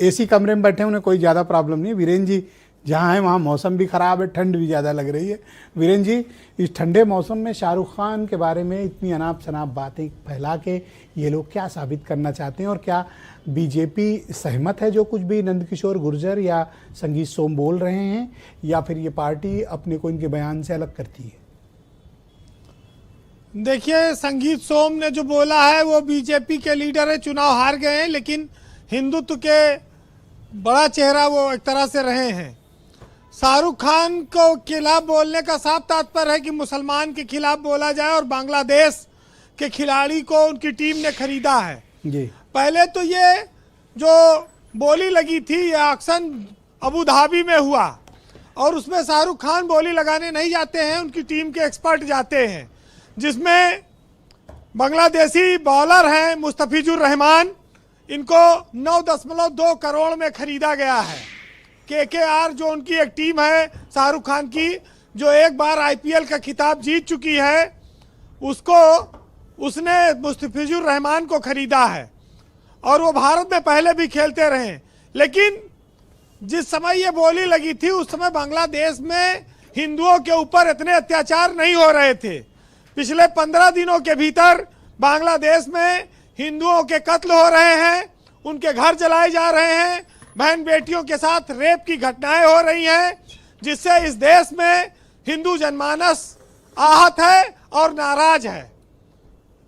AC कमरे में बैठे, उन्हें कोई ज़्यादा प्रॉब्लम नहीं है। वीरेंद्र जी जहाँ है वहाँ मौसम भी ख़राब है, ठंड भी ज़्यादा लग रही है। वीरेंद्र जी, इस ठंडे मौसम में शाहरुख खान के बारे में इतनी अनाप शनाप बातें फैला के ये लोग क्या साबित करना चाहते हैं, और क्या बीजेपी सहमत है जो कुछ भी नंदकिशोर गुर्जर या संगीत सोम बोल रहे हैं, या फिर ये पार्टी अपने को इनके बयान से अलग करती है? देखिए, संगीत सोम ने जो बोला है वो बीजेपी के लीडर है, चुनाव हार गए हैं, लेकिन हिंदुत्व के बड़ा चेहरा वो एक तरह से रहे हैं। शाहरुख खान को खिलाफ बोलने का साफ तात्पर्य है कि मुसलमान के खिलाफ बोला जाए, और बांग्लादेश के खिलाड़ी को उनकी टीम ने खरीदा है जी। पहले तो ये जो बोली लगी थी ये एक्शन अबू धाबी में हुआ, और उसमें शाहरुख खान बोली लगाने नहीं जाते हैं, उनकी टीम के एक्सपर्ट जाते हैं, जिसमें बांग्लादेशी बॉलर हैं मुस्तफिजुर रहमान, इनको 9.2 करोड़ में खरीदा गया है। केकेआर जो उनकी एक टीम है शाहरुख खान की, जो एक बार आईपीएल का खिताब जीत चुकी है, उसने मुस्तफिजुर रहमान को खरीदा है, और वो भारत में पहले भी खेलते रहे। लेकिन जिस समय ये बोली लगी थी उस समय बांग्लादेश में हिंदुओं के ऊपर इतने अत्याचार नहीं हो रहे थे। पिछले 15 दिनों के भीतर बांग्लादेश में हिंदुओं के कत्ल हो रहे हैं, उनके घर जलाए जा रहे हैं, बहन बेटियों के साथ रेप की घटनाएं हो रही हैं, जिससे इस देश में हिंदू जनमानस आहत है और नाराज है।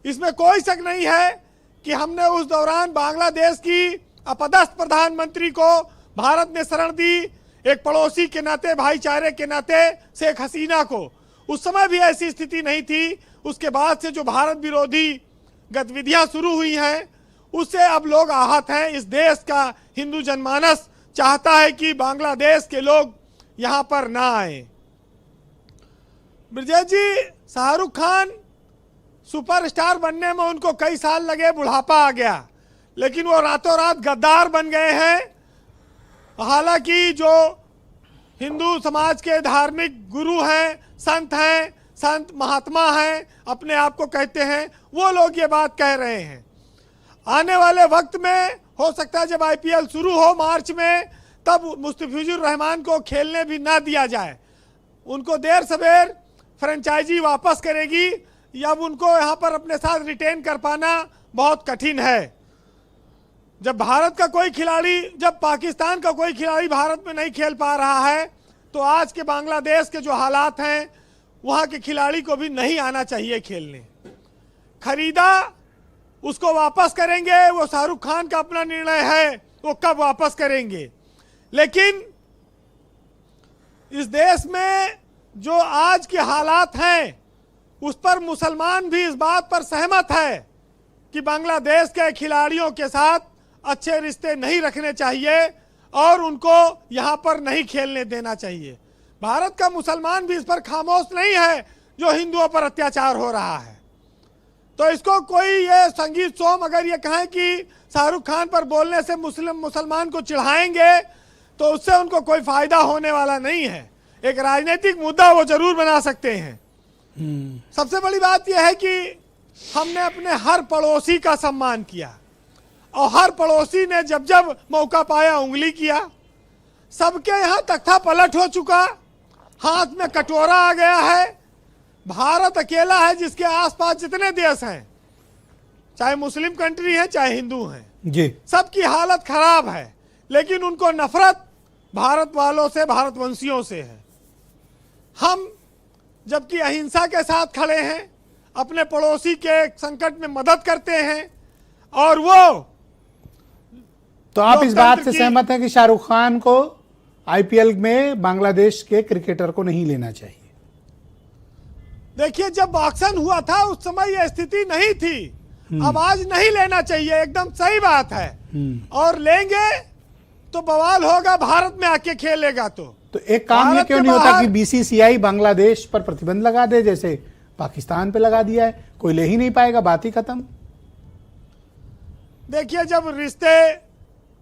इसमें कोई शक नहीं है कि हमने उस दौरान बांग्लादेश की अपदस्थ प्रधानमंत्री को भारत ने शरण दी, एक पड़ोसी के नाते, भाईचारे के नाते शेख हसीना को। उस समय भी ऐसी स्थिति नहीं थी। उसके बाद से जो भारत विरोधी गतिविधियां शुरू हुई हैं, उससे अब लोग आहत हैं। इस देश का हिंदू जनमानस चाहता है कि बांग्लादेश के लोग यहां पर ना आए। ब्रजेश जी, शाहरुख खान सुपरस्टार बनने में उनको कई साल लगे, बुढ़ापा आ गया, लेकिन वो रातों रात गद्दार बन गए हैं। हालांकि जो हिंदू समाज के धार्मिक गुरु हैं, संत महात्मा हैं, अपने आप को कहते हैं, वो लोग ये बात कह रहे हैं। आने वाले वक्त में हो सकता है जब आईपीएल शुरू हो मार्च में, तब मुस्तफिजुर रहमान को खेलने भी ना दिया जाए। उनको देर सवेर फ्रेंचाइजी वापस करेगी, अब उनको यहाँ पर अपने साथ रिटेन कर पाना बहुत कठिन है। जब भारत का कोई खिलाड़ी, जब पाकिस्तान का कोई खिलाड़ी भारत में नहीं खेल पा रहा है, तो आज के बांग्लादेश के जो हालात हैं, वहाँ के खिलाड़ी को भी नहीं आना चाहिए खेलने। खरीदा, उसको वापस करेंगे, वो शाहरुख खान का अपना निर्णय है, वो कब वापस करेंगे। लेकिन इस देश में जो आज के हालात हैं, उस पर मुसलमान भी इस बात पर सहमत है कि बांग्लादेश के खिलाड़ियों के साथ अच्छे रिश्ते नहीं रखने चाहिए और उनको यहाँ पर नहीं खेलने देना चाहिए। भारत का मुसलमान भी इस पर खामोश नहीं है जो हिंदुओं पर अत्याचार हो रहा है। तो इसको कोई ये संगीत सोम अगर ये कहें कि शाहरुख खान पर बोलने से मुसलमान को चिढ़ाएंगे, तो उससे उनको कोई फायदा होने वाला नहीं है। एक राजनीतिक मुद्दा वो जरूर बना सकते हैं। सबसे बड़ी बात यह है कि हमने अपने हर पड़ोसी का सम्मान किया, और हर पड़ोसी ने जब जब मौका पाया उंगली किया। सबके यहाँ तख्ता पलट हो चुका, हाथ में कटोरा आ गया है। भारत अकेला है जिसके आसपास जितने देश हैं, चाहे मुस्लिम कंट्री है चाहे हिंदू हैं जी, सबकी हालत खराब है, लेकिन उनको नफरत भारत वालों से, भारतवंशियों से है। हम जबकि अहिंसा के साथ खड़े हैं, अपने पड़ोसी के संकट में मदद करते हैं, और वो तो आप इस बात से सहमत हैं कि शाहरुख खान को आईपीएल में बांग्लादेश के क्रिकेटर को नहीं लेना चाहिए? देखिए, जब ऑक्शन हुआ था उस समय यह स्थिति नहीं थी। अब आज नहीं लेना चाहिए, एकदम सही बात है। और लेंगे तो बवाल होगा, भारत में आके खेलेगा तो एक काम ये क्यों नहीं होता कि बीसीसीआई बांग्लादेश पर प्रतिबंध लगा दे, जैसे पाकिस्तान पे लगा दिया है? कोई ले ही नहीं पाएगा, बात ही खत्म। देखिए, जब रिश्ते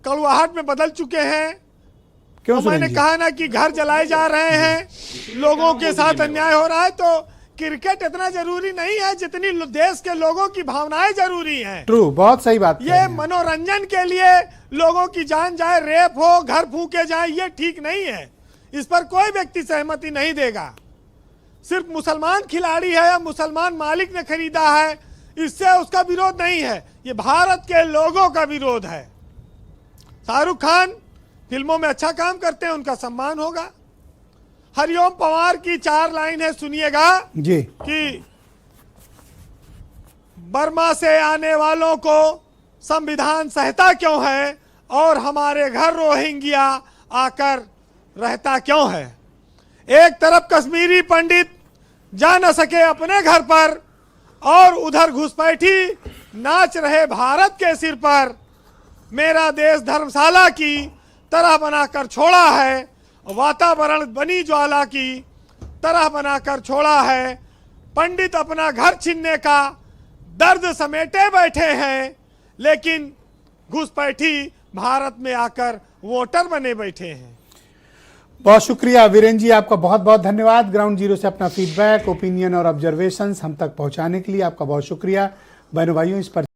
कड़वाहट में बदल चुके हैं, क्यों तो मैंने कहा ना कि घर जलाए जा रहे हैं, लोगों के साथ अन्याय हो रहा है, तो क्रिकेट इतना जरूरी नहीं है जितनी देश के लोगों की भावनाएं जरूरी हैं। ट्रू, बहुत सही बात ये मनोरंजन के लिए लोगों की जान जाए, रेप हो, घर फूके जाए, ये ठीक नहीं है। इस पर कोई व्यक्ति सहमति नहीं देगा। सिर्फ मुसलमान खिलाड़ी है या मुसलमान मालिक ने खरीदा है, इससे उसका विरोध नहीं है, ये भारत के लोगों का विरोध है। शाहरुख खान फिल्मों में अच्छा काम करते हैं, उनका सम्मान होगा। हरिओम पवार की 4 लाइन है, सुनिएगा जी। कि बर्मा से आने वालों को संविधान सहता क्यों है और हमारे घर रोहिंग्या आकर रहता क्यों है। एक तरफ कश्मीरी पंडित जा न सके अपने घर पर और उधर घुसपैठी नाच रहे भारत के सिर पर। मेरा देश धर्मशाला की तरह बनाकर छोड़ा है, वातावरण बनी ज्वाला की तरह बनाकर छोड़ा है। पंडित अपना घर छीनने का दर्द समेटे बैठे हैं, लेकिन घुसपैठी भारत में आकर वोटर बने बैठे हैं। बहुत शुक्रिया वीरेन जी, आपका बहुत बहुत धन्यवाद। ग्राउंड जीरो से अपना फीडबैक, ओपिनियन और ऑब्जर्वेशंस हम तक पहुंचाने के लिए आपका बहुत शुक्रिया। बहनों भाइयों, इस पर